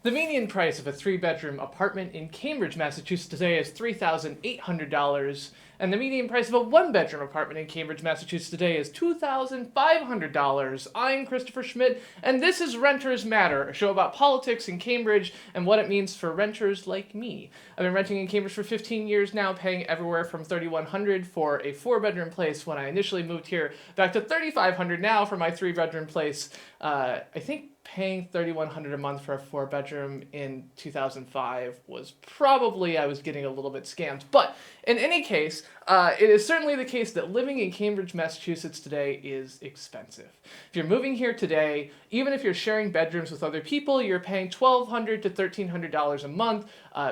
The median price of a three-bedroom apartment in Cambridge, Massachusetts today is $3,800, and the median price of a one-bedroom apartment in Cambridge, Massachusetts today is $2,500. I'm Christopher Schmidt, and this is Renters Matter, a show about politics in Cambridge and what it means for renters like me. I've been renting in Cambridge for 15 years now, paying everywhere from $3,100 for a four-bedroom place when I initially moved here, back to $3,500 now for my three-bedroom place. I think paying $3,100 a month for a four-bedroom in 2005 was probably, I was getting a little bit scammed. But in any case, it is certainly the case that living in Cambridge, Massachusetts today is expensive. If you're moving here today, even if you're sharing bedrooms with other people, you're paying $1,200 to $1,300 a month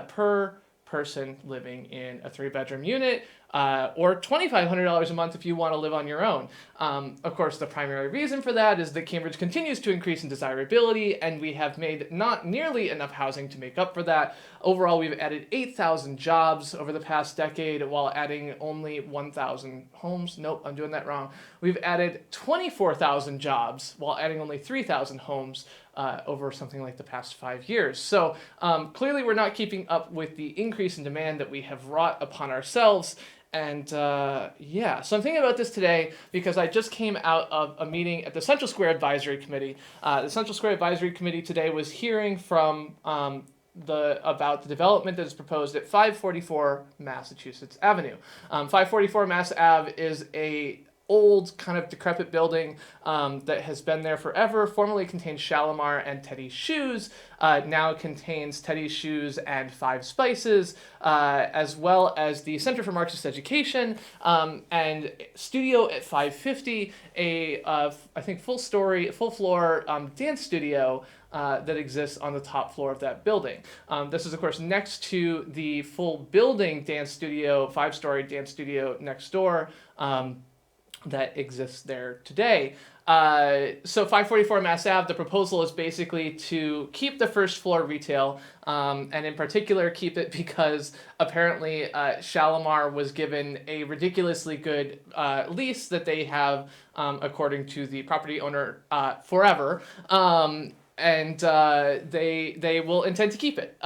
per person living in a three-bedroom unit, or $2,500 a month if you want to live on your own. Of course, the primary reason for that is that Cambridge continues to increase in desirability, and we have made not nearly enough housing to make up for that. Overall, we've added 8,000 jobs over the past decade while adding only 1,000 homes. Nope, I'm doing that wrong. We've added 24,000 jobs while adding only 3,000 homes over something like the past 5 years. So clearly we're not keeping up with the increase in demand that we have wrought upon ourselves. And yeah, so I'm thinking about this today because I just came out of a meeting at the Central Square Advisory Committee. The Central Square Advisory Committee today was hearing from about the development that is proposed at 544 Massachusetts Avenue. 544 Mass Ave is a old, kind of decrepit building that has been there forever. Formerly contained Shalimar and Teddy's Shoes. Now contains Teddy's Shoes and Five Spices, as well as the Center for Marxist Education, and Studio at 550, I think full floor dance studio that exists on the top floor of that building. This is, of course, next to the full building dance studio, five-story dance studio next door, that exists there today. So 544 Mass Ave, the proposal is basically to keep the first floor retail, and in particular keep it because apparently Shalimar was given a ridiculously good lease that they have, according to the property owner, forever. And they will intend to keep it.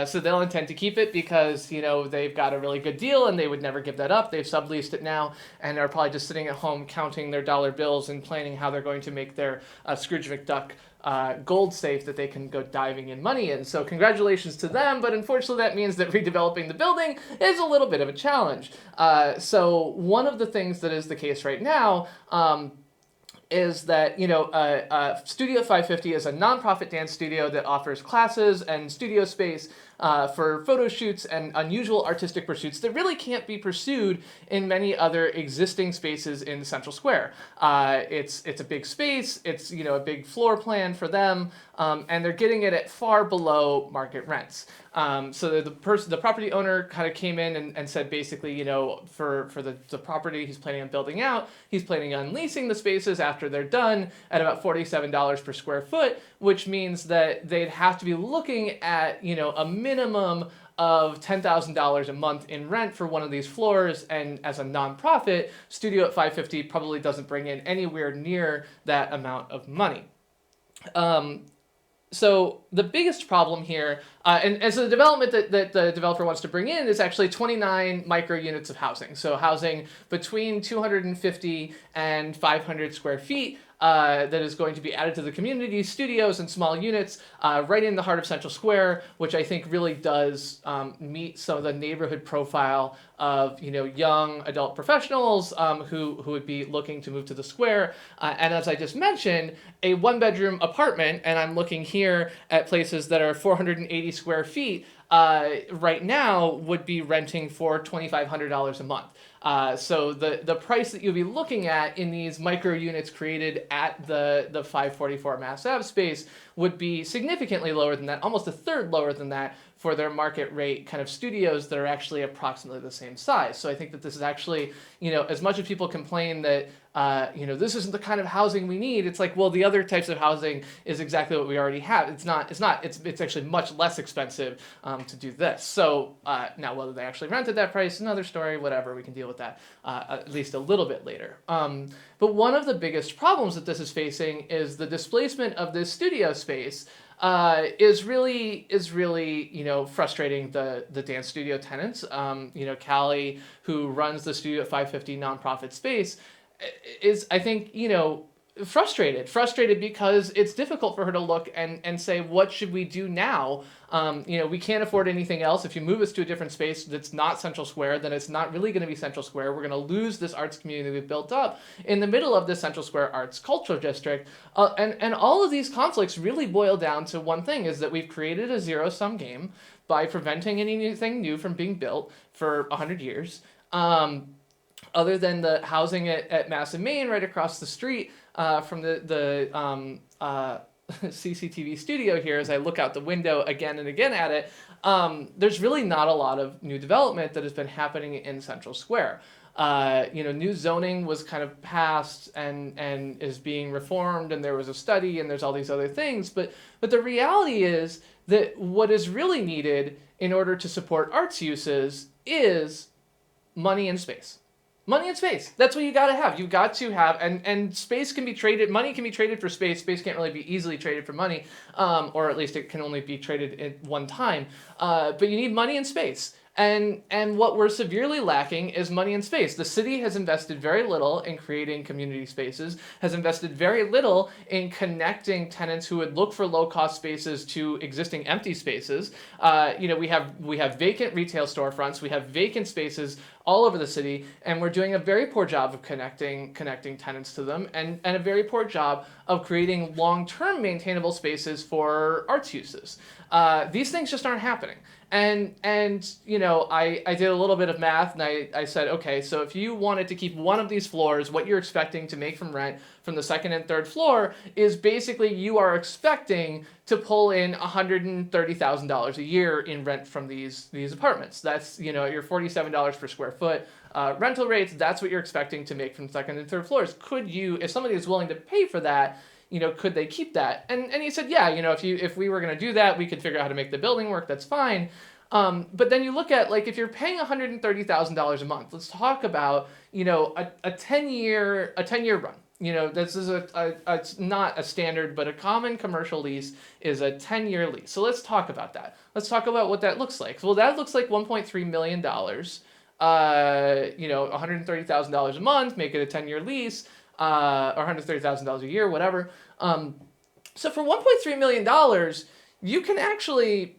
So they'll intend to keep it because, you know, they've got a really good deal and they would never give that up. They've subleased it now and are probably just sitting at home counting their dollar bills and planning how they're going to make their Scrooge McDuck gold safe that they can go diving in money in. So congratulations to them, but unfortunately that means that redeveloping the building is a little bit of a challenge. So one of the things that is the case right now, is that, you know, Studio 550 is a nonprofit dance studio that offers classes and studio space for photo shoots and unusual artistic pursuits that really can't be pursued in many other existing spaces in Central Square. It's a big space, it's, you know, a big floor plan for them, and they're getting it at far below market rents. So the property owner kind of came in and said basically, you know, for the property he's planning on building out, he's planning on leasing the spaces after they're done at about $47 per square foot, which means that they'd have to be looking at, you know, a minimum of $10,000 a month in rent for one of these floors, and as a nonprofit, Studio at 550 probably doesn't bring in anywhere near that amount of money. So the biggest problem here, and so the development that the developer wants to bring in is actually 29 micro units of housing. So housing between 250 and 500 square feet that is going to be added to the community, studios and small units right in the heart of Central Square, which I think really does meet some of the neighborhood profile of, you know, young adult professionals who would be looking to move to the square. And as I just mentioned, a one-bedroom apartment, and I'm looking here at places that are 480 square feet, right now would be renting for $2,500 a month. So the price that you'll be looking at in these micro units created at the 544 Mass Ave space would be significantly lower than that, almost a third lower than that for their market rate kind of studios that are actually approximately the same size. So I think that this is actually, you know, as much as people complain that, you know, this isn't the kind of housing we need, it's like, well, the other types of housing is exactly what we already have. It's actually much less expensive to do this. So now whether they actually rented that price, another story, whatever, we can deal with that at least a little bit later. But one of the biggest problems that this is facing is the displacement of this studio space is really frustrating the dance studio tenants. Callie, who runs the Studio at 550 nonprofit space, is, I think, frustrated because it's difficult for her to look and say, what should we do now? We can't afford anything else. If you move us to a different space that's not Central Square, then it's not really going to be Central Square. We're going to lose this arts community we've built up in the middle of the Central Square Arts Cultural District. And all of these conflicts really boil down to one thing, is that we've created a zero-sum game by preventing anything new from being built for 100 years. Other than the housing at Mass and Main right across the street from the CCTV studio here, as I look out the window again and again at it, there's really not a lot of new development that has been happening in Central Square. New zoning was kind of passed and is being reformed, and there was a study, and there's all these other things. But the reality is that what is really needed in order to support arts uses is money and space. Money and space. That's what you got to have. You got to have, and space can be traded. Money can be traded for space. Space can't really be easily traded for money, or at least it can only be traded at one time. But you need money and space. And what we're severely lacking is money and space. The city has invested very little in creating community spaces, has invested very little in connecting tenants who would look for low-cost spaces to existing empty spaces. We have vacant retail storefronts, we have vacant spaces all over the city, and we're doing a very poor job of connecting tenants to them, and a very poor job of creating long-term maintainable spaces for arts uses. These things just aren't happening. And I did a little bit of math, and I said, okay, so if you wanted to keep one of these floors, what you're expecting to make from rent from the second and third floor is basically you are expecting to pull in $130,000 a year in rent from these apartments. That's, your $47 per square foot rental rates. That's what you're expecting to make from second and third floors. Could you, if somebody is willing to pay for that, could they keep that? And he said, yeah, if we were going to do that, we could figure out how to make the building work. That's fine. But then you look at, like, if you're paying $130,000 a month, let's talk about, a 10-year run. This is it's not a standard, but a common commercial lease is a 10-year lease. So let's talk about that. Let's talk about what that looks like. Well, that looks like $1.3 million, $130,000 a month, make it a 10-year lease. Or $130,000 a year, whatever. So for $1.3 million, you can actually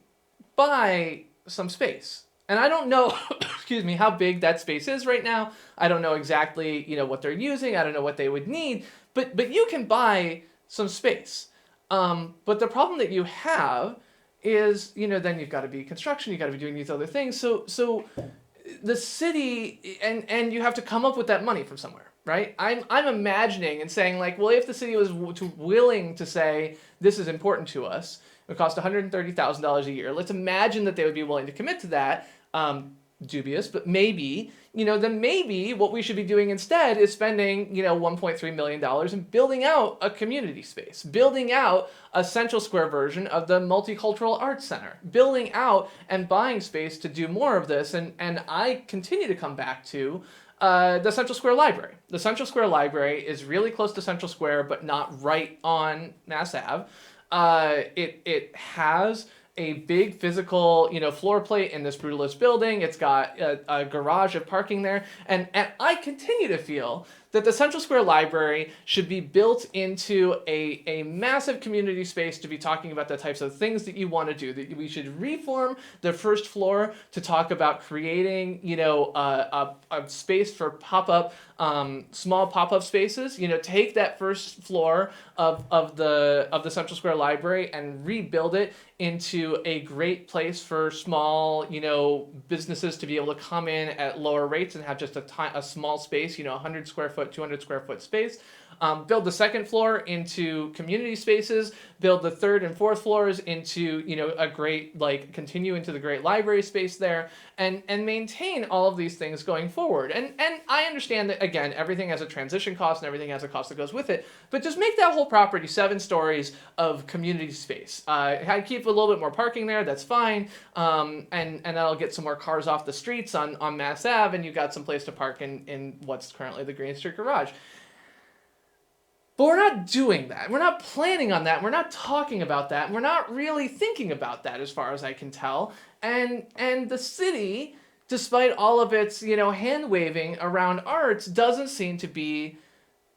buy some space. And I don't know, excuse me, how big that space is right now. I don't know exactly, what they're using. I don't know what they would need. But you can buy some space. But the problem that you have is, then you've got to be construction. You've got to be doing these other things. So the city, and you have to come up with that money from somewhere. Right? I'm imagining and saying, like, well, if the city was willing to say, this is important to us, it would cost $130,000 a year. Let's imagine that they would be willing to commit to that. Dubious, but maybe, then maybe what we should be doing instead is spending, $1.3 million and building out a community space, building out a Central Square version of the Multicultural Arts Center, building out and buying space to do more of this. And I continue to come back to the Central Square Library. The Central Square Library is really close to Central Square, but not right on Mass Ave. It has a big physical, floor plate in this brutalist building. It's got a garage of parking there. And I continue to feel that the Central Square Library should be built into a massive community space to be talking about the types of things that you want to do. That we should reform the first floor to talk about creating, a space for pop-up, small pop-up spaces. Take that first floor of the Central Square Library and rebuild it into a great place for small, businesses to be able to come in at lower rates and have just a small space, 100 square foot, 200 square foot space. Build the second floor into community spaces, build the third and fourth floors into, a great, continue into the great library space there, and maintain all of these things going forward. And I understand that, again, everything has a transition cost and everything has a cost that goes with it, but just make that whole property 7 stories of community space. I keep a little bit more parking there, that's fine, and that'll get some more cars off the streets on Mass Ave, and you've got some place to park in what's currently the Green Street Garage. But we're not doing that. We're not planning on that. We're not talking about that. We're not really thinking about that as far as I can tell. And the city, despite all of its, hand waving around arts, doesn't seem to be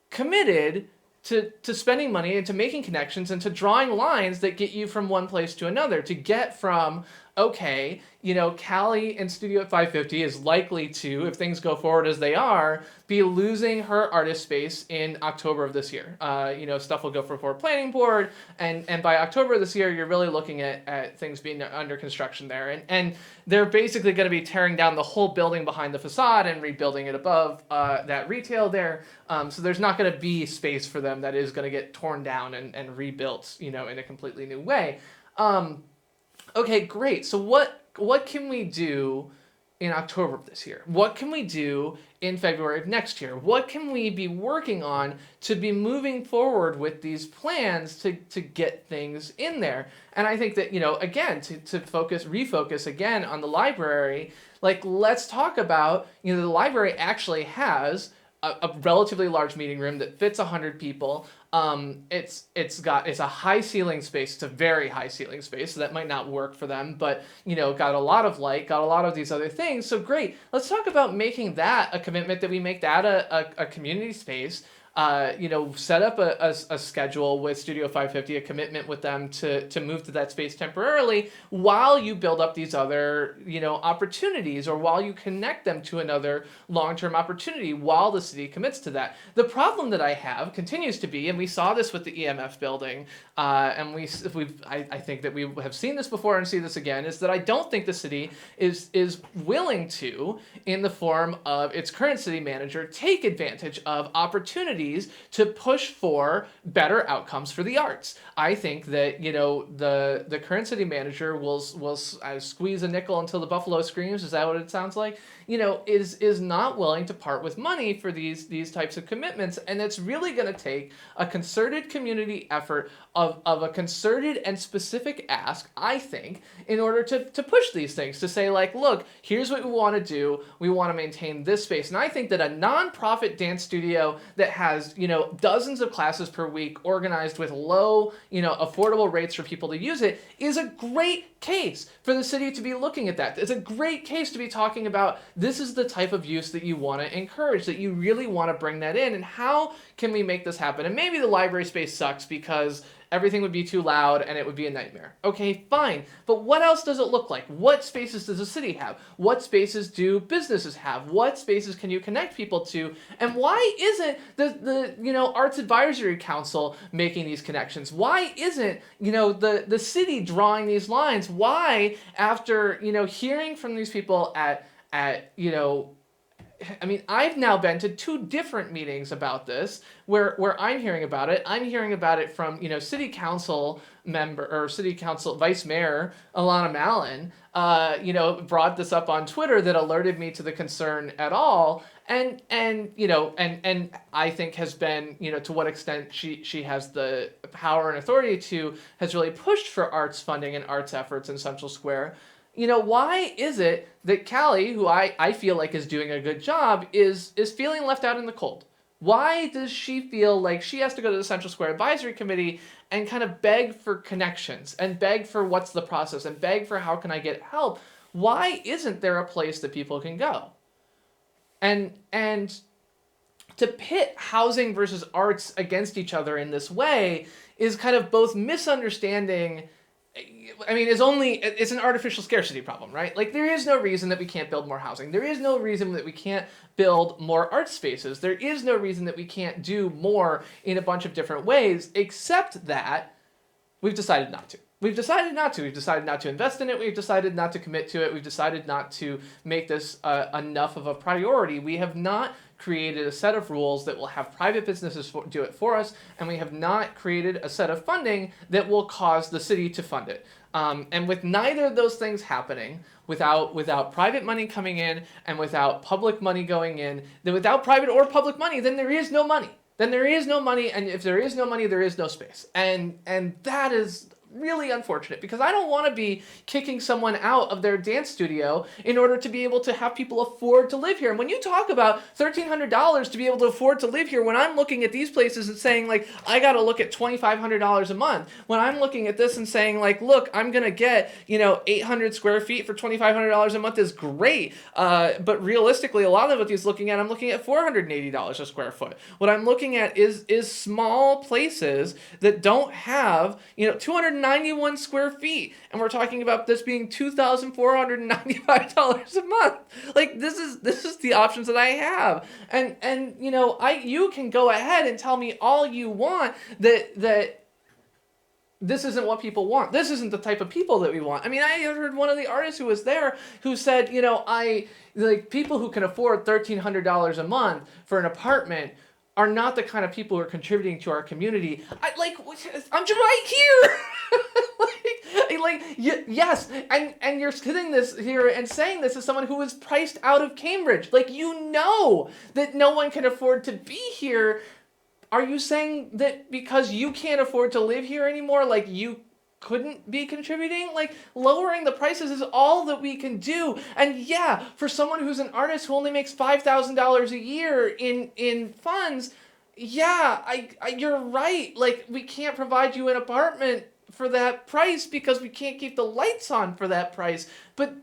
committed to spending money and to making connections and to drawing lines that get you from one place to another. To get from, okay, Callie in Studio at 550 is likely to, if things go forward as they are, be losing her artist space in October of this year. Stuff will go for forward planning board, and by October of this year, you're really looking at things being under construction there. And they're basically going to be tearing down the whole building behind the facade and rebuilding it above that retail there. So there's not going to be space for them that is going to get torn down and rebuilt, in a completely new way. Okay, great. So what can we do in October of this year? What can we do in February of next year? What can we be working on to be moving forward with these plans to get things in there? And I think that, again, to refocus again on the library, let's talk about, the library actually has a relatively large meeting room that fits 100 people. It's a high ceiling space. It's a very high ceiling space, so that might not work for them, but got a lot of light, got a lot of these other things. So great. Let's talk about making that a commitment, that we make that a community space. Set up a schedule with Studio 550, a commitment with them to move to that space temporarily while you build up these other, opportunities, or while you connect them to another long-term opportunity while the city commits to that. The problem that I have continues to be, and we saw this with the EMF building, and I think that we have seen this before and see this again, is that I don't think the city is willing to, in the form of its current city manager, take advantage of opportunities to push for better outcomes for the arts. I think that the current city manager will squeeze a nickel until the buffalo screams. Is that what it sounds like? Is not willing to part with money for these types of commitments, and it's really going to take a concerted community effort of a concerted and specific ask, I think, in order to push these things, to say, look, here's what we want to do. We want to maintain this space. And I think that a nonprofit dance studio that has dozens of classes per week organized with low, affordable rates for people to use it is a great case for the city to be looking at that. It's a great case to be talking about, this is the type of use that you want to encourage, that you really want to bring that in, and how can we make this happen? And maybe the library space sucks because everything would be too loud and it would be a nightmare. Okay, fine. But what else does it look like? What spaces does the city have? What spaces do businesses have? What spaces can you connect people to? And why isn't the Arts Advisory Council making these connections? Why isn't, the city drawing these lines? Why, after, hearing from these people I've now been to 2 different meetings about this where I'm hearing about it. I'm hearing about it from, city council member or city council vice mayor Alana Mallon, brought this up on Twitter that alerted me to the concern at all. And I think has been, to what extent she has the power and authority has really pushed for arts funding and arts efforts in Central Square. Why is it that Callie, who I feel like is doing a good job, is feeling left out in the cold? Why does she feel like she has to go to the Central Square Advisory Committee and kind of beg for connections and beg for what's the process and beg for how can I get help? Why isn't there a place that people can go? And to pit housing versus arts against each other in this way is kind of both misunderstanding. It's an artificial scarcity problem, right? There is no reason that we can't build more housing. There is no reason that we can't build more art spaces. There is no reason that we can't do more in a bunch of different ways, except that we've decided not to. We've decided not to. We've decided not to invest in it. We've decided not to commit to it. We've decided not to make this enough of a priority. We have not created a set of rules that will have private businesses do it for us, and we have not created a set of funding that will cause the city to fund it. And with neither of those things happening, without private money coming in and without public money going in, then without private or public money, then there is no money. Then there is no money, and if there is no money, there is no space. And that is really unfortunate because I don't want to be kicking someone out of their dance studio in order to be able to have people afford to live here. And when you talk about $1,300 to be able to afford to live here, when I'm looking at these places and saying like, I got to look at $2,500 a month, when I'm looking at this and saying like, look, I'm going to get, 800 square feet for $2,500 a month is great. But realistically, a lot of what he's looking at, I'm looking at $480 a square foot. What I'm looking at is small places that don't have, 291 square feet. And we're talking about this being $2,495 a month. Like this is the options that I have. And you can go ahead and tell me all you want that this isn't what people want. This isn't the type of people that we want. I mean, I heard one of the artists who was there who said, people who can afford $1,300 a month for an apartment are not the kind of people who are contributing to our community. I'm right here. Yes, and you're sitting this here and saying this as someone who was priced out of Cambridge. Like, that no one can afford to be here. Are you saying that because you can't afford to live here anymore, like you couldn't be contributing? Like, lowering the prices is all that we can do. And yeah, for someone who's an artist who only makes $5,000 a year in funds, yeah, you're right. Like, we can't provide you an apartment for that price because we can't keep the lights on for that price. But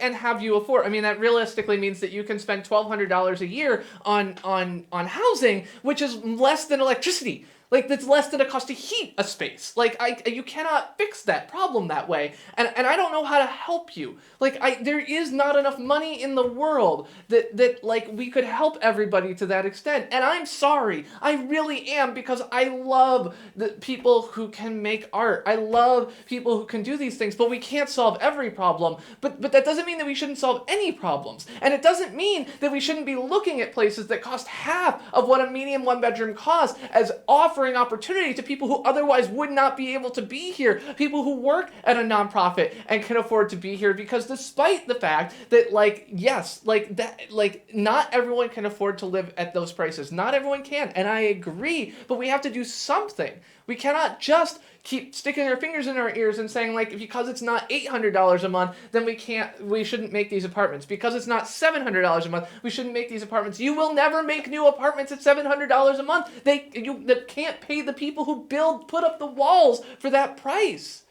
and have you afford? I mean, that realistically means that you can spend $1,200 a year on housing, which is less than electricity. Like, that's less than a cost to heat a space. Like, you cannot fix that problem that way. And I don't know how to help you. Like, there is not enough money in the world that we could help everybody to that extent. And I'm sorry. I really am, because I love the people who can make art. I love people who can do these things, but we can't solve every problem. But that doesn't mean that we shouldn't solve any problems. And it doesn't mean that we shouldn't be looking at places that cost half of what a medium one-bedroom costs as offering opportunity to people who otherwise would not be able to be here, people who work at a nonprofit and can afford to be here, because despite the fact that not everyone can afford to live at those prices. Not everyone can, and I agree, but we have to do something. We cannot just keep sticking our fingers in our ears and saying, like, because it's not $800 a month, then we shouldn't make these apartments. Because it's not $700 a month, we shouldn't make these apartments. You will never make new apartments at $700 a month. You can't pay the people who put up the walls for that price.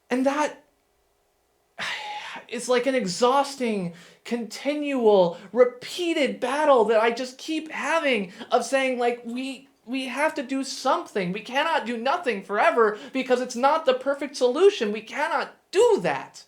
And that is like an exhausting, continual, repeated battle that I just keep having of saying, like, we have to do something. We cannot do nothing forever because it's not the perfect solution. We cannot do that.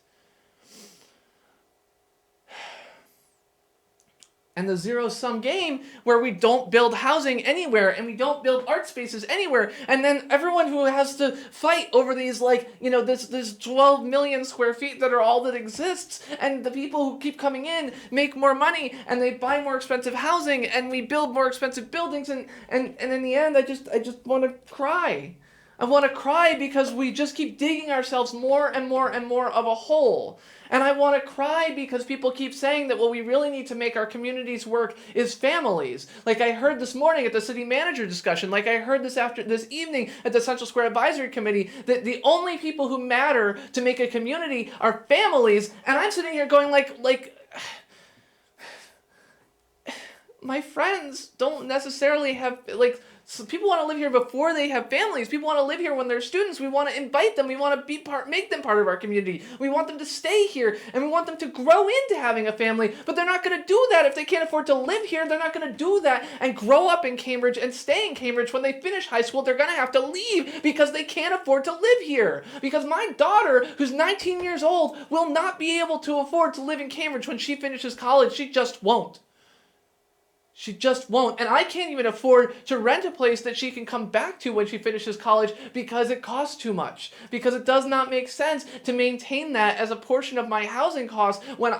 And the zero-sum game where we don't build housing anywhere and we don't build art spaces anywhere, and then everyone who has to fight over these, this 12 million square feet that are all that exists, and the people who keep coming in make more money and they buy more expensive housing and we build more expensive buildings, and in the end I just want to cry. I want to cry because we just keep digging ourselves more and more and more of a hole. And I want to cry because people keep saying that what we really need to make our communities work is families. Like I heard this morning at the city manager discussion, like I heard this evening at the Central Square Advisory Committee, that the only people who matter to make a community are families. And I'm sitting here going like my friends don't necessarily have, so people want to live here before they have families. People want to live here when they're students. We want to invite them. We want to make them part of our community. We want them to stay here, and we want them to grow into having a family. But they're not going to do that if they can't afford to live here. They're not going to do that and grow up in Cambridge and stay in Cambridge. When they finish high school, they're going to have to leave because they can't afford to live here. Because my daughter, who's 19 years old, will not be able to afford to live in Cambridge when she finishes college. She just won't. She just won't. And I can't even afford to rent a place that she can come back to when she finishes college because it costs too much. Because it does not make sense to maintain that as a portion of my housing costs when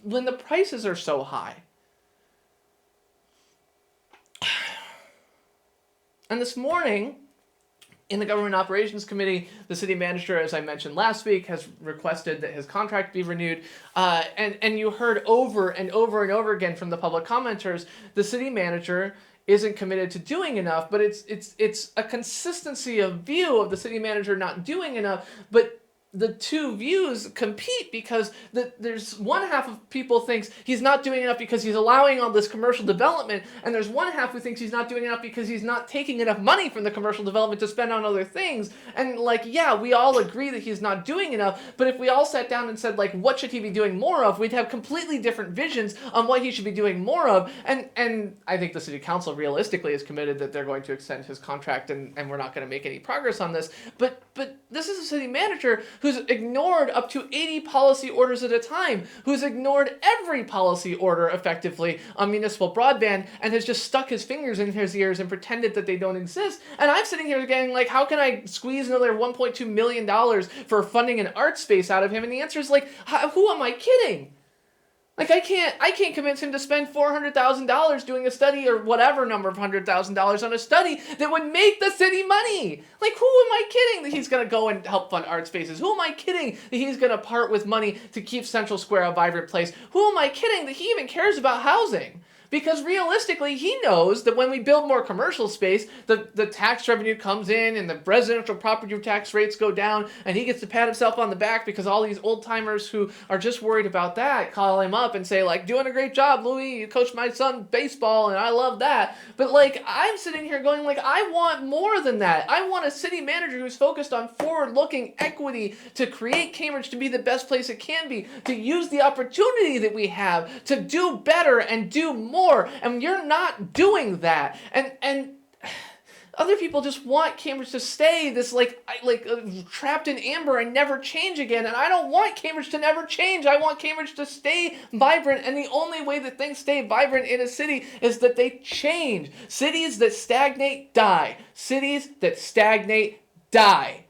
the prices are so high. And this morning, in the Government Operations Committee, the city manager, as I mentioned last week, has requested that his contract be renewed. And you heard over and over and over again from the public commenters, the city manager isn't committed to doing enough, but it's a consistency of view of the city manager not doing enough, but the two views compete because there's one half of people thinks he's not doing enough because he's allowing all this commercial development, and there's one half who thinks he's not doing enough because he's not taking enough money from the commercial development to spend on other things. And like, yeah, we all agree that he's not doing enough, but if we all sat down and said, like, what should he be doing more of, we'd have completely different visions on what he should be doing more of. And I think the city council realistically is committed that they're going to extend his contract, and we're not going to make any progress on this. But this is a city manager who's ignored up to 80 policy orders at a time, who's ignored every policy order effectively on municipal broadband, and has just stuck his fingers in his ears and pretended that they don't exist. And I'm sitting here going, like, how can I squeeze another $1.2 million for funding an art space out of him? And the answer is, like, who am I kidding? Like, I can't convince him to spend $400,000 doing a study or whatever number of $100,000 on a study that would make the city money. Like, who am I kidding that he's going to go and help fund art spaces? Who am I kidding that he's going to part with money to keep Central Square a vibrant place? Who am I kidding that he even cares about housing? Because realistically, he knows that when we build more commercial space, the tax revenue comes in and the residential property tax rates go down, and he gets to pat himself on the back because all these old-timers who are just worried about that call him up and say, like, doing a great job, Louis, you coached my son baseball, and I love that. But, like, I'm sitting here going, like, I want more than that. I want a city manager who's focused on forward-looking equity to create Cambridge to be the best place it can be, to use the opportunity that we have to do better and do more. And you're not doing that. And other people just want Cambridge to stay this like trapped in amber and never change again. And I don't want Cambridge to never change. I want Cambridge to stay vibrant. And the only way that things stay vibrant in a city is that they change. Cities that stagnate die. Cities that stagnate die.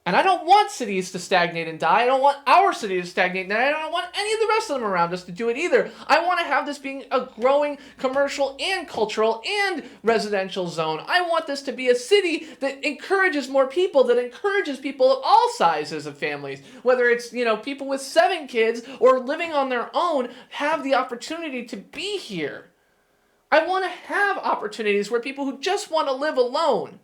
And I don't want cities to stagnate and die. I don't want our city to stagnate and die. I don't want any of the rest of them around us to do it either. I want to have this being a growing commercial and cultural and residential zone. I want this to be a city that encourages more people, that encourages people of all sizes of families, whether it's, people with 7 kids or living on their own, have the opportunity to be here. I want to have opportunities where people who just want to live alone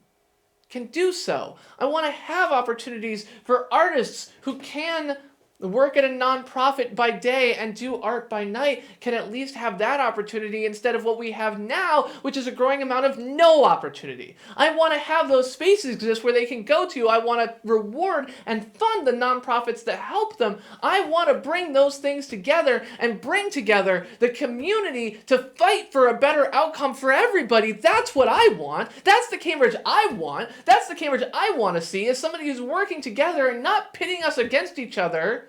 can do so. I want to have opportunities for artists who can work at a nonprofit by day and do art by night, can at least have that opportunity instead of what we have now, which is a growing amount of no opportunity. I want to have those spaces exist where they can go to. I want to reward and fund the nonprofits that help them. I want to bring those things together and bring together the community to fight for a better outcome for everybody. That's what I want. That's the Cambridge I want. That's the Cambridge I want to see, is somebody who's working together and not pitting us against each other.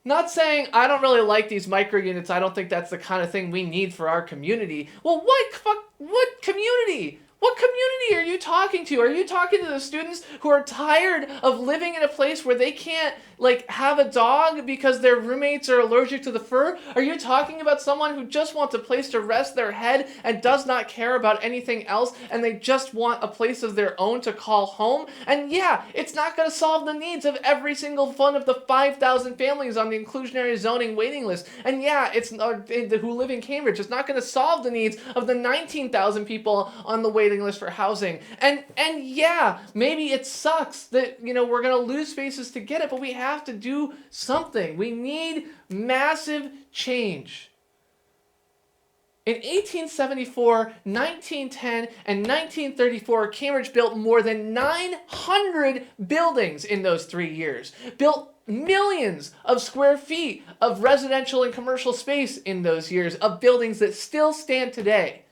Not saying, I don't really like these microunits, I don't think that's the kind of thing we need for our community. Well, what community? What community are you talking to? Are you talking to the students who are tired of living in a place where they can't, have a dog because their roommates are allergic to the fur? Are you talking about someone who just wants a place to rest their head and does not care about anything else, and they just want a place of their own to call home? And yeah, it's not going to solve the needs of every single one of the 5,000 families on the inclusionary zoning waiting list. And yeah, who live in Cambridge. It's not going to solve the needs of the 19,000 people on the waiting list for housing. And yeah, maybe it sucks that, we're going to lose spaces to get it, but we have to do something. We need massive change. In 1874, 1910, and 1934, Cambridge built more than 900 buildings in those 3 years. Built millions of square feet of residential and commercial space in those years, of buildings that still stand today.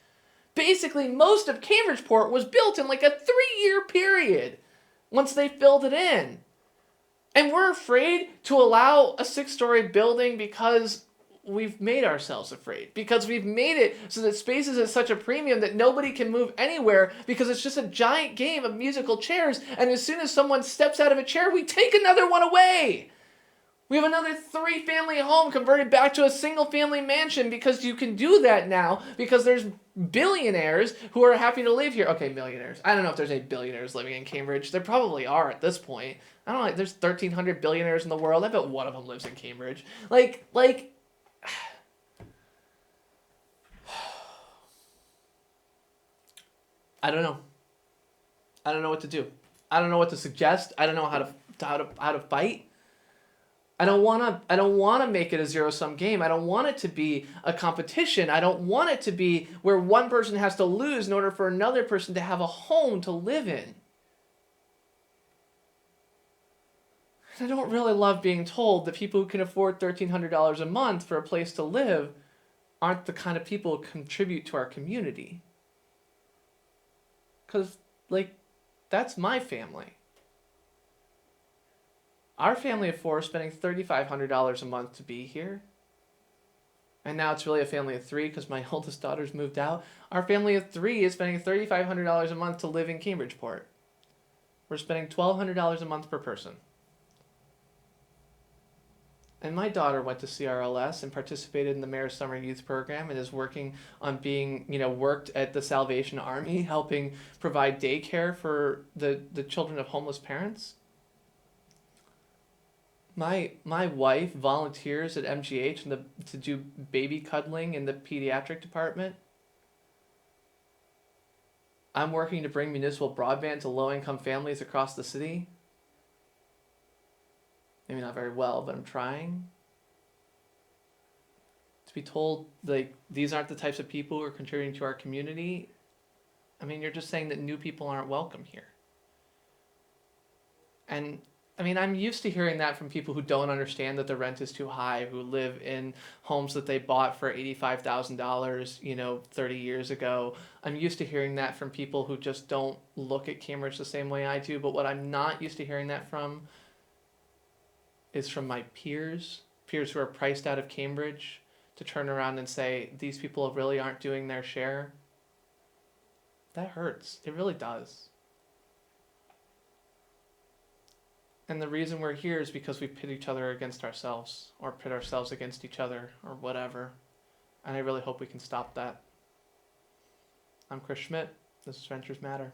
Basically, most of Cambridgeport was built in like a 3-year period once they filled it in. And we're afraid to allow a 6-story building because we've made ourselves afraid. Because we've made it so that space is at such a premium that nobody can move anywhere because it's just a giant game of musical chairs. And as soon as someone steps out of a chair, we take another one away. We have another 3-family home converted back to a single-family mansion because you can do that now because there's billionaires who are happy to live here. Okay, millionaires. I don't know if there's any billionaires living in Cambridge. There probably are at this point. I don't know. There's 1,300 billionaires in the world. I bet one of them lives in Cambridge. I don't know. I don't know what to do. I don't know what to suggest. I don't know how to fight. I don't want to make it a zero-sum game. I don't want it to be a competition. I don't want it to be where one person has to lose in order for another person to have a home to live in. I don't really love being told that people who can afford $1,300 a month for a place to live aren't the kind of people who contribute to our community. Because, like, that's my family. Our family of four is spending $3,500 a month to be here. And now it's really a family of three because my oldest daughter's moved out. Our family of three is spending $3,500 a month to live in Cambridgeport. We're spending $1,200 a month per person. And my daughter went to CRLS and participated in the Mayor's Summer Youth Program and is working on being, worked at the Salvation Army, helping provide daycare for the children of homeless parents. My wife volunteers at MGH to do baby cuddling in the pediatric department. I'm working to bring municipal broadband to low-income families across the city. Maybe not very well, but I'm trying. To be told, like, these aren't the types of people who are contributing to our community, I mean, you're just saying that new people aren't welcome here. And, I mean, I'm used to hearing that from people who don't understand that the rent is too high, who live in homes that they bought for $85,000, 30 years ago. I'm used to hearing that from people who just don't look at Cambridge the same way I do, but what I'm not used to hearing that from is from my peers who are priced out of Cambridge, to turn around and say, these people really aren't doing their share. That hurts. It really does. And the reason we're here is because we pit each other against ourselves, or pit ourselves against each other, or whatever. And I really hope we can stop that. I'm Chris Schmidt. This is Ventures Matter.